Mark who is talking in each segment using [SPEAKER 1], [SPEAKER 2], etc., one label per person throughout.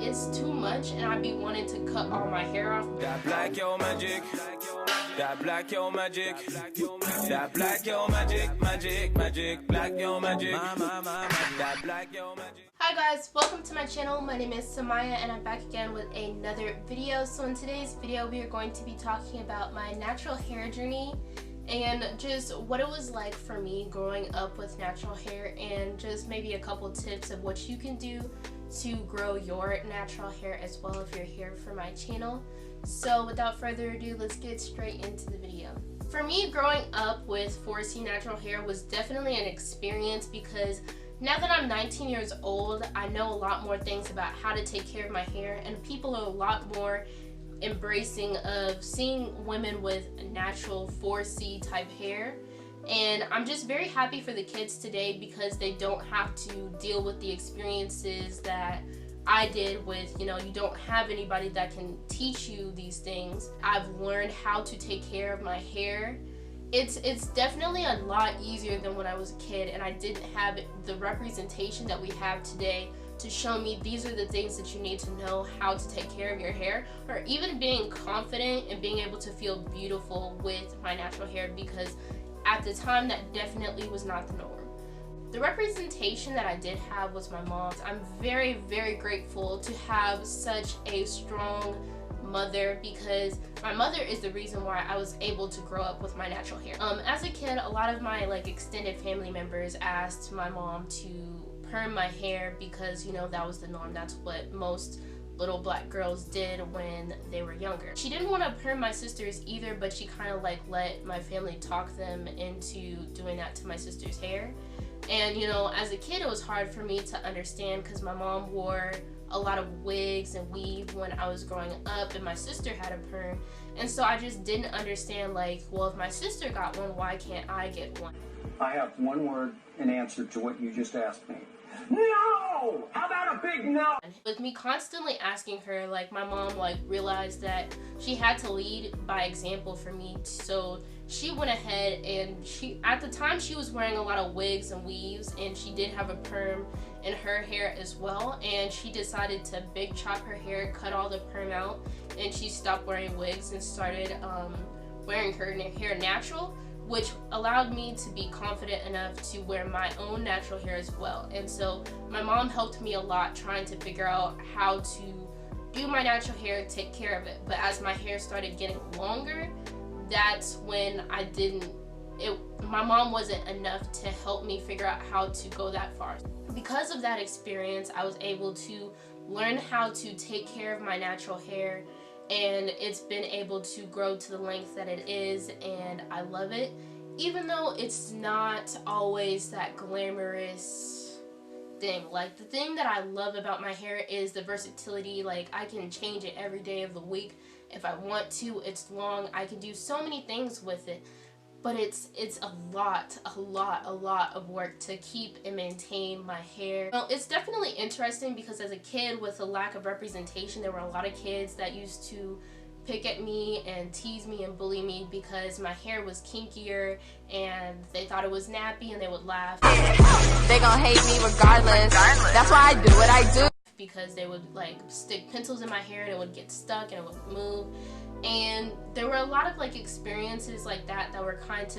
[SPEAKER 1] it's too much and I'd be wanting to cut all my hair off.
[SPEAKER 2] That black yo magic, that black yo magic, that black yo magic, magic, black yo magic, that black yo magic.
[SPEAKER 1] Hi guys, welcome to my channel. My name is Samaya and I'm back again with another video. So in today's video we are going to be talking about my natural hair journey and just what it was like for me growing up with natural hair, and just maybe a couple tips of what you can do to grow your natural hair as well if you're here for my channel. So without further ado, let's get straight into the video. For me, growing up with 4C natural hair was definitely an experience because now that I'm 19 years old, I know a lot more things about how to take care of my hair, and people are a lot more embracing of seeing women with natural 4C type hair. And I'm just very happy for the kids today because they don't have to deal with the experiences that I did with, you don't have anybody that can teach you these things. I've learned how to take care of my hair. It's definitely a lot easier than when I was a kid, and I didn't have the representation that we have today to show me these are the things that you need to know how to take care of your hair, or even being confident and being able to feel beautiful with my natural hair, because at the time that definitely was not the norm. The representation that I did have was my mom's. I'm very, very grateful to have such a strong mother, because my mother is the reason why I was able to grow up with my natural hair. As a kid, a lot of my extended family members asked my mom to perm my hair because that was the norm. That's what most little black girls did when they were younger. She didn't want to perm my sisters either, but she kind of let my family talk them into doing that to my sister's hair. And as a kid it was hard for me to understand because my mom wore a lot of wigs and weave when I was growing up, and my sister had a perm, and so I just didn't understand, well, if my sister got one, why can't I get one?
[SPEAKER 3] I have one word in answer to what you just asked me. No! How about a big no?
[SPEAKER 1] With me constantly asking her, my mom realized that she had to lead by example for me, so she went ahead and at the time she was wearing a lot of wigs and weaves, and she did have a perm in her hair as well, and she decided to big chop her hair, cut all the perm out, and she stopped wearing wigs and started wearing her hair natural, which allowed me to be confident enough to wear my own natural hair as well. And so my mom helped me a lot trying to figure out how to do my natural hair, take care of it. But as my hair started getting longer, that's when my mom wasn't enough to help me figure out how to go that far. Because of that experience, I was able to learn how to take care of my natural hair, and it's been able to grow to the length that it is, and I love it, even though it's not always that glamorous thing. The thing that I love about my hair is the versatility. I can change it every day of the week if I want to. It's long, I can do so many things with it, but it's a lot of work to keep and maintain my hair. Well, it's definitely interesting because as a kid with a lack of representation, there were a lot of kids that used to pick at me and tease me and bully me because my hair was kinkier and they thought it was nappy, and they would laugh.
[SPEAKER 4] They gonna hate me regardless. That's why I do what I do.
[SPEAKER 1] Because they would stick pencils in my hair and it would get stuck and it would move. And there were a lot of experiences like that were kind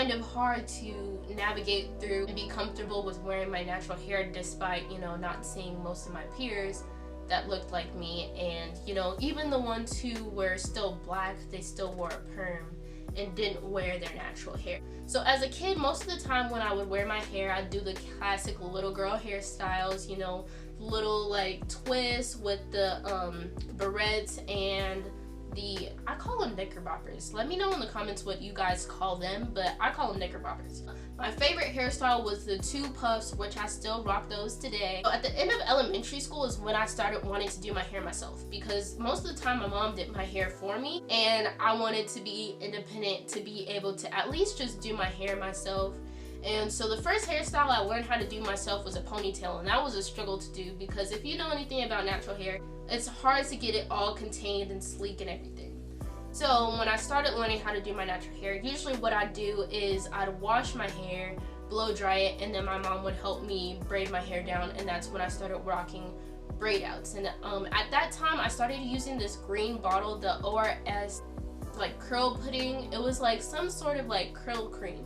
[SPEAKER 1] of hard to navigate through and be comfortable with wearing my natural hair, despite not seeing most of my peers that looked like me. And even the ones who were still black, they still wore a perm and didn't wear their natural hair. So as a kid, most of the time when I would wear my hair, I'd do the classic little girl hairstyles, little twists with the barrettes and I call them knickerbockers. Let me know in the comments what you guys call them, but I call them knickerbockers. My favorite hairstyle was the 2 puffs, which I still rock those today. So at the end of elementary school is when I started wanting to do my hair myself, because most of the time my mom did my hair for me, and I wanted to be independent, to be able to at least just do my hair myself. And so the first hairstyle I learned how to do myself was a ponytail, and that was a struggle to do because if you know anything about natural hair, it's hard to get it all contained and sleek and everything. So when I started learning how to do my natural hair, usually what I'd do is I'd wash my hair, blow dry it, and then my mom would help me braid my hair down, and that's when I started rocking braid outs. And at that time I started using this green bottle, the ORS like curl pudding. It was like some sort of like curl cream.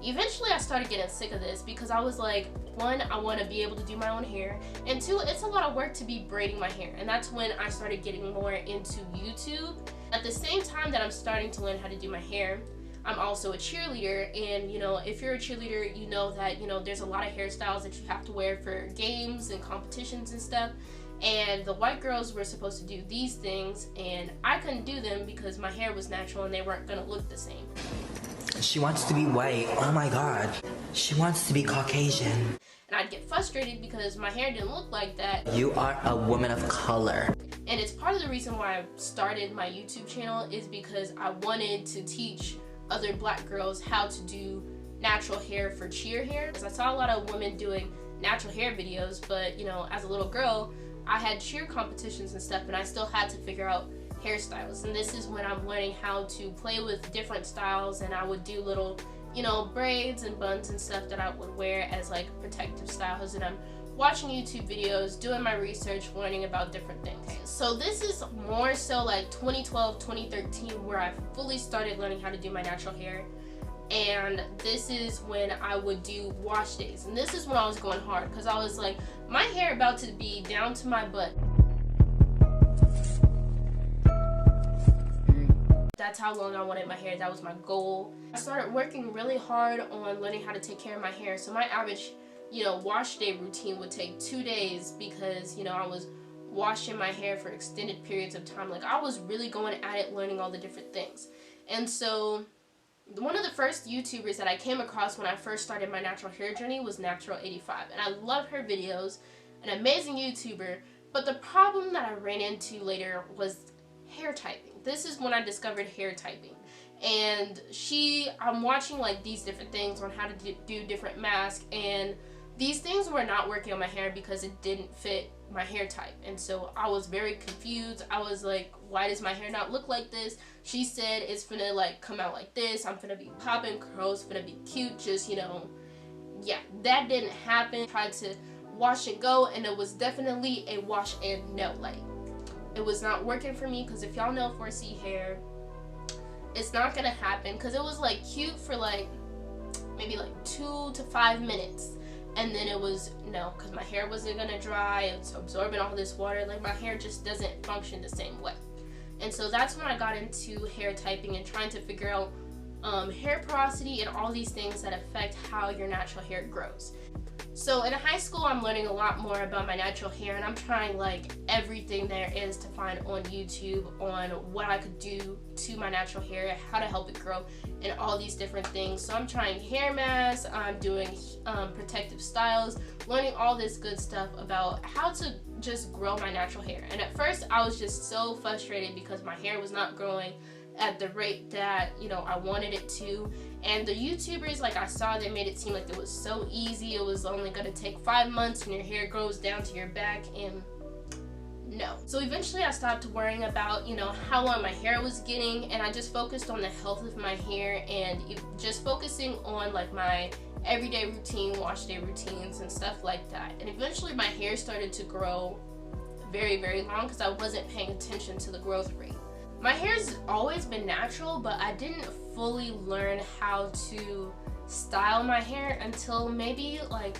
[SPEAKER 1] Eventually I started getting sick of this because I was like, one, I want to be able to do my own hair, and two, it's a lot of work to be braiding my hair. And that's when I started getting more into YouTube. At the same time that I'm starting to learn how to do my hair, I'm also a cheerleader, and you know, if you're a cheerleader, you know that, you know, there's a lot of hairstyles that you have to wear for games and competitions and stuff. And the white girls were supposed to do these things, and I couldn't do them because my hair was natural and they weren't gonna look the same.
[SPEAKER 5] She wants to be white. Oh my god. She wants to be Caucasian.
[SPEAKER 1] And I'd get frustrated because my hair didn't look like that.
[SPEAKER 5] You are a woman of color.
[SPEAKER 1] And it's part of the reason why I started my YouTube channel, is because I wanted to teach other black girls how to do natural hair for cheer hair. Because I saw a lot of women doing natural hair videos, but you know, as a little girl, I had cheer competitions and stuff, and I still had to figure out hairstyles. And this is when I'm learning how to play with different styles, and I would do little, you know, braids and buns and stuff that I would wear as like protective styles. And I'm watching YouTube videos, doing my research, learning about different things. So this is more so like 2012, 2013, where I fully started learning how to do my natural hair. And this is when I would do wash days, and this is when I was going hard, because I was like, my hair about to be down to my butt. That's how long I wanted my hair. That was my goal. I started working really hard on learning how to take care of my hair. So my average, you know, wash day routine would take 2 days, because, you know, I was washing my hair for extended periods of time. Like, I was really going at it, learning all the different things. And so one of the first YouTubers that I came across when I first started my natural hair journey was Natural85, and I love her videos, an amazing YouTuber. But the problem that I ran into later was hair typing. This is when I discovered hair typing. And I'm watching like these different things on how to do different masks, and these things were not working on my hair because it didn't fit my hair type. And so I was very confused. I was like, why does my hair not look like this? She said it's gonna like come out like this. I'm gonna be popping curls, gonna be cute, just, you know, yeah, that didn't happen. Tried to wash and go, and it was definitely a wash and no. Like, it was not working for me, because if y'all know 4C hair, it's not gonna happen, because it was like cute for like maybe like 2 to 5 minutes, and then it was no, because my hair wasn't gonna dry. It's absorbing all this water. Like, my hair just doesn't function the same way. And so that's when I got into hair typing and trying to figure out hair porosity and all these things that affect how your natural hair grows. So in high school, I'm learning a lot more about my natural hair, and I'm trying like everything there is to find on YouTube on what I could do to my natural hair, how to help it grow, and all these different things. So I'm trying hair masks, I'm doing protective styles, learning all this good stuff about how to just grow my natural hair. And at first I was just so frustrated because my hair was not growing at the rate that, you know, I wanted it to. And the YouTubers, like I saw, they made it seem like it was so easy. It was only gonna take 5 months and your hair grows down to your back, and no. So eventually I stopped worrying about, you know, how long my hair was getting, and I just focused on the health of my hair and just focusing on like my everyday routine, wash day routines and stuff like that. And eventually my hair started to grow very, very long because I wasn't paying attention to the growth rate. My hair's always been natural, but I didn't fully learn how to style my hair until maybe like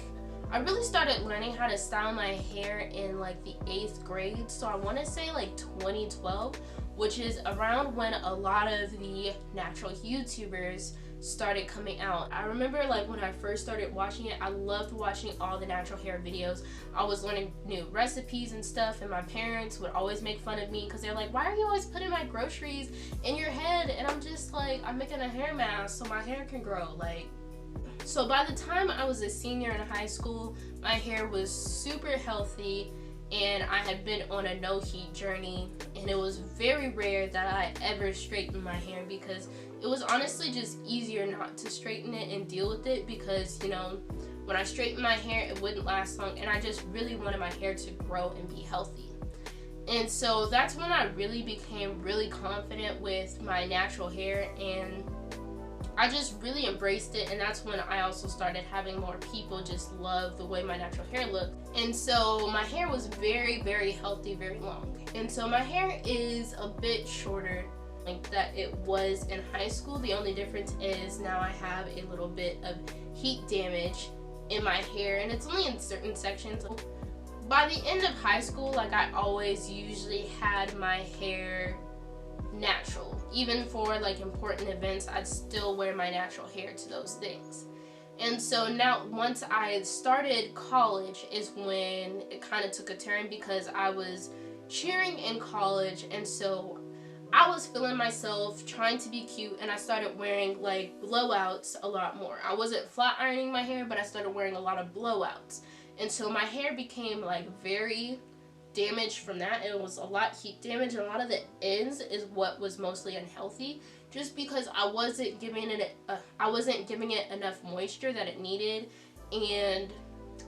[SPEAKER 1] I really started learning how to style my hair in like the 8th grade. So I want to say like 2012, which is around when a lot of the natural YouTubers started coming out. I remember like when I first started watching it, I loved watching all the natural hair videos. I was learning new recipes and stuff, and my parents would always make fun of me because they're like, why are you always putting my groceries in your head? And I'm just like, I'm making a hair mask so my hair can grow. Like, so by the time I was a senior in high school, my hair was super healthy, and I had been on a no heat journey, and it was very rare that I ever straightened my hair because it was honestly just easier not to straighten it and deal with it, because, you know, when I straightened my hair, it wouldn't last long, and I just really wanted my hair to grow and be healthy. And so that's when I really became really confident with my natural hair, and I just really embraced it. And that's when I also started having more people just love the way my natural hair looked. And so my hair was very, very healthy, very long. And so my hair is a bit shorter like that it was in high school. The only difference is now I have a little bit of heat damage in my hair, and it's only in certain sections. By the end of high school, like, I always usually had my hair natural. Even for like important events, I'd still wear my natural hair to those things. And so now, once I started college is when it kind of took a turn, because I was cheering in college, and so I was feeling myself, trying to be cute, and I started wearing like blowouts a lot more. I wasn't flat ironing my hair, but I started wearing a lot of blowouts. And so my hair became like very damaged from that. It was a lot heat damage, and a lot of the ends is what was mostly unhealthy, just because I wasn't giving it enough moisture that it needed, and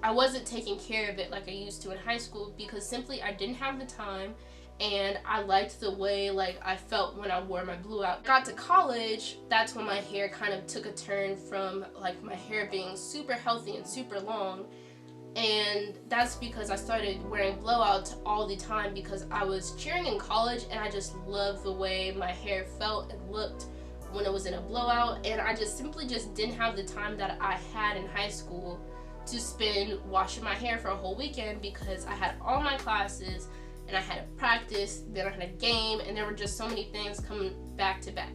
[SPEAKER 1] I wasn't taking care of it like I used to in high school, because simply I didn't have the time, and I liked the way like I felt when I wore my blowout. Got to college, that's when my hair kind of took a turn from like my hair being super healthy and super long, and that's because I started wearing blowouts all the time, because I was cheering in college and I just loved the way my hair felt and looked when it was in a blowout, and I just simply didn't have the time that I had in high school to spend washing my hair for a whole weekend, because I had all my classes and I had a practice, then I had a game, and there were just so many things coming back to back.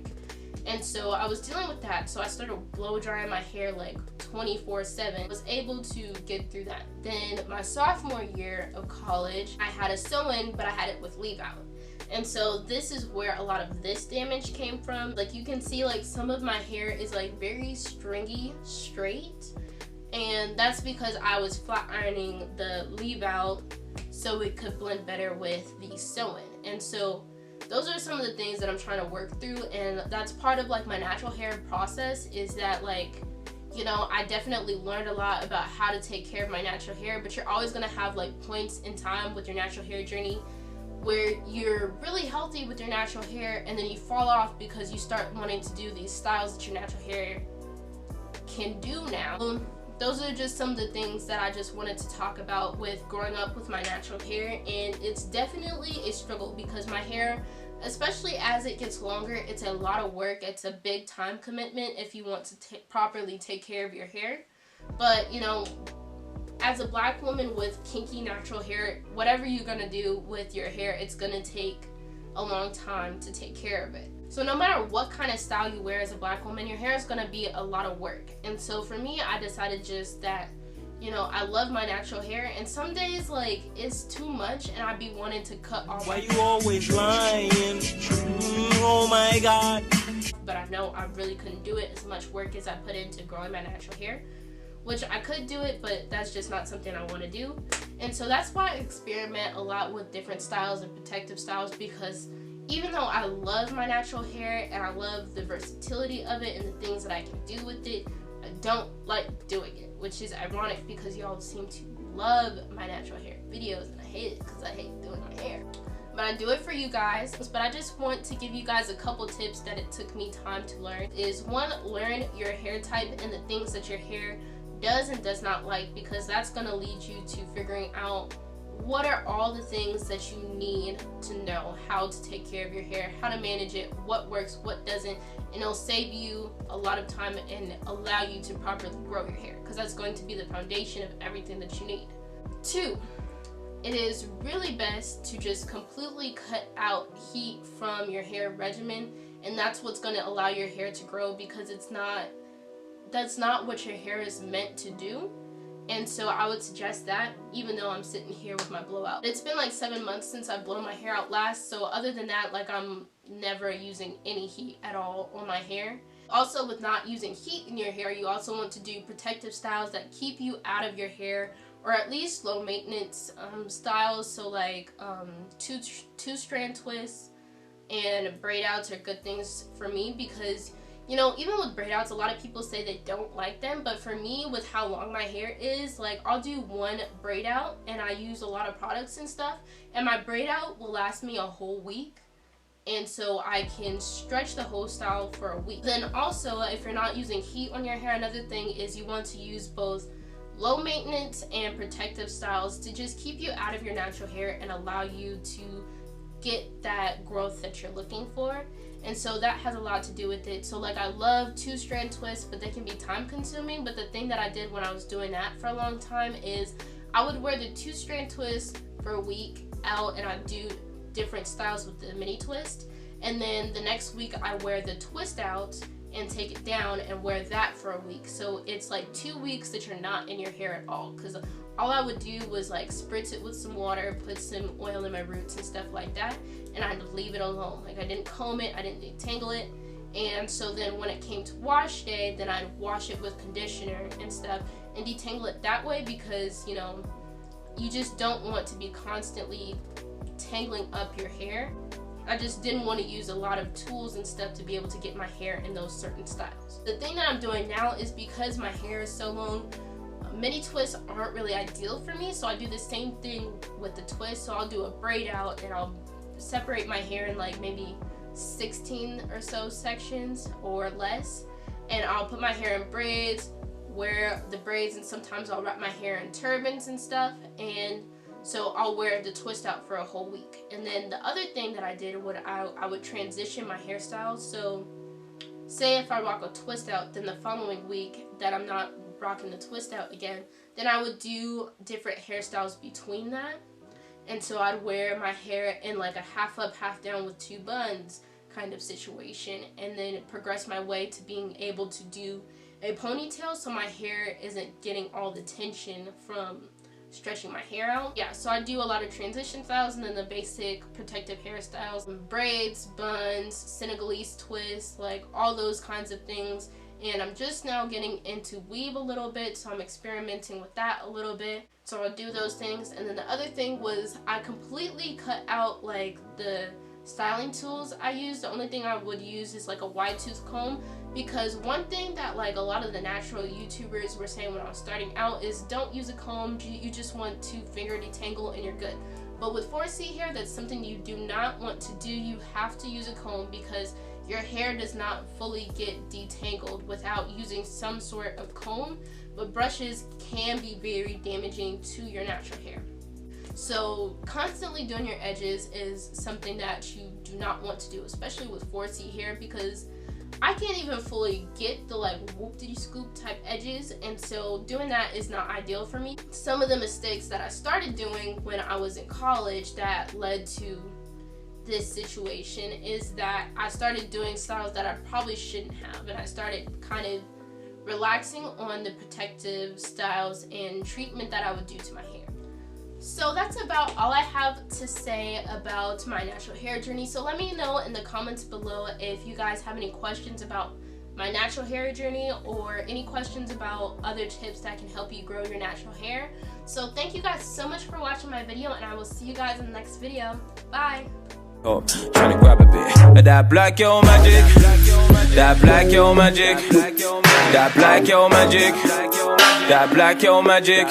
[SPEAKER 1] And so I was dealing with that, so I started blow drying my hair like 24/7. I was able to get through that. Then my sophomore year of college, I had a sew-in, but I had it with leave-out. And so this is where a lot of this damage came from. Like, you can see like some of my hair is like very stringy straight, and that's because I was flat ironing the leave-out so it could blend better with the sew-in. And so those are some of the things that I'm trying to work through, and that's part of like my natural hair process, is that like, you know, I definitely learned a lot about how to take care of my natural hair, but you're always gonna have like points in time with your natural hair journey where you're really healthy with your natural hair, and then you fall off because you start wanting to do these styles that your natural hair can do now. Those are just some of the things that I just wanted to talk about with growing up with my natural hair, and it's definitely a struggle, because my hair, especially as it gets longer, it's a lot of work. It's a big time commitment if you want to properly take care of your hair. But, you know, as a black woman with kinky natural hair, whatever you're gonna do with your hair, it's gonna take a long time to take care of it. So no matter what kind of style you wear as a black woman, your hair is gonna be a lot of work. And so for me, I decided just that, you know, I love my natural hair, and some days like it's too much and I'd be wanting to cut off.
[SPEAKER 2] Why you always lying? Oh my God.
[SPEAKER 1] But I know I really couldn't do it as much work as I put into growing my natural hair, which I could do it, but that's just not something I want to do. And so that's why I experiment a lot with different styles and protective styles, because even though I love my natural hair and I love the versatility of it and the things that I can do with it, I don't like doing it, which is ironic because y'all seem to love my natural hair videos, and I hate it because I hate doing my hair. But I do it for you guys. But I just want to give you guys a couple tips that it took me time to learn. Is one, learn your hair type and the things that your hair does and does not like, because that's going to lead you to figuring out what are all the things that you need to know how to take care of your hair, how to manage it, what works, what doesn't, and it'll save you a lot of time and allow you to properly grow your hair, because that's going to be the foundation of everything that you need. 2, it is really best to just completely cut out heat from your hair regimen, and that's what's going to allow your hair to grow, because that's not what your hair is meant to do. And so I would suggest that, even though I'm sitting here with my blowout. It's been like 7 months since I've blown my hair out last, so other than that, like, I'm never using any heat at all on my hair. Also, with not using heat in your hair, you also want to do protective styles that keep you out of your hair, or at least low maintenance styles. So like two-strand twists and braid outs are good things for me, because, you know, even with braid outs, a lot of people say they don't like them, but for me, with how long my hair is, like, I'll do one braid out and I use a lot of products and stuff, and my braid out will last me a whole week, and so I can stretch the whole style for a week. Then also, if you're not using heat on your hair, another thing is you want to use both low maintenance and protective styles to just keep you out of your natural hair and allow you to get that growth that you're looking for. And so that has a lot to do with it. So like, I love 2-strand twists, but they can be time consuming. But the thing that I did when I was doing that for a long time is I would wear the 2-strand twist for a week out, and I'd do different styles with the mini twist. And then the next week I wear the twist out and take it down and wear that for a week. So it's like 2 weeks that you're not in your hair at all, because all I would do was like spritz it with some water, put some oil in my roots and stuff like that, and I'd leave it alone. Like, I didn't comb it, I didn't detangle it. And so then when it came to wash day, then I'd wash it with conditioner and stuff and detangle it that way, because, you know, you just don't want to be constantly tangling up your hair. I just didn't want to use a lot of tools and stuff to be able to get my hair in those certain styles. The thing that I'm doing now is, because my hair is so long, mini twists aren't really ideal for me, so I do the same thing with the twist. So I'll do a braid out and I'll separate my hair in like maybe 16 or so sections or less, and I'll put my hair in braids, wear the braids, and sometimes I'll wrap my hair in turbans and stuff, and so I'll wear the twist out for a whole week. And then the other thing that I did, I would transition my hairstyles. So say if I rock a twist out, then the following week that I'm not rocking the twist out again, then I would do different hairstyles between that. And so I'd wear my hair in like a half up, half down with 2 buns kind of situation, and then progress my way to being able to do a ponytail so my hair isn't getting all the tension from stretching my hair out. Yeah, so I do a lot of transition styles, and then the basic protective hairstyles, braids, buns, Senegalese twists, like all those kinds of things. And I'm just now getting into weave a little bit, so I'm experimenting with that a little bit. So I'll do those things. And then the other thing was, I completely cut out like the styling tools I use. The only thing I would use is like a wide tooth comb, because one thing that like a lot of the natural YouTubers were saying when I was starting out is, don't use a comb, you just want to finger detangle and you're good. But with 4C hair, that's something you do not want to do. You have to use a comb, because your hair does not fully get detangled without using some sort of comb, but brushes can be very damaging to your natural hair. So constantly doing your edges is something that you do not want to do, especially with 4C hair, because I can't even fully get the like whoop-diddy-scoop type edges, and so doing that is not ideal for me. Some of the mistakes that I started doing when I was in college that led to this situation is that I started doing styles that I probably shouldn't have, and I started kind of relaxing on the protective styles and treatment that I would do to my hair. So that's about all I have to say about my natural hair journey. So let me know in the comments below if you guys have any questions about my natural hair journey, or any questions about other tips that can help you grow your natural hair. So thank you guys so much for watching my video, and I will see you guys in the next video. Bye!
[SPEAKER 2] Oh, tryna grab a bit of that black yo magic, that black yo magic, that black yo magic, that black yo magic.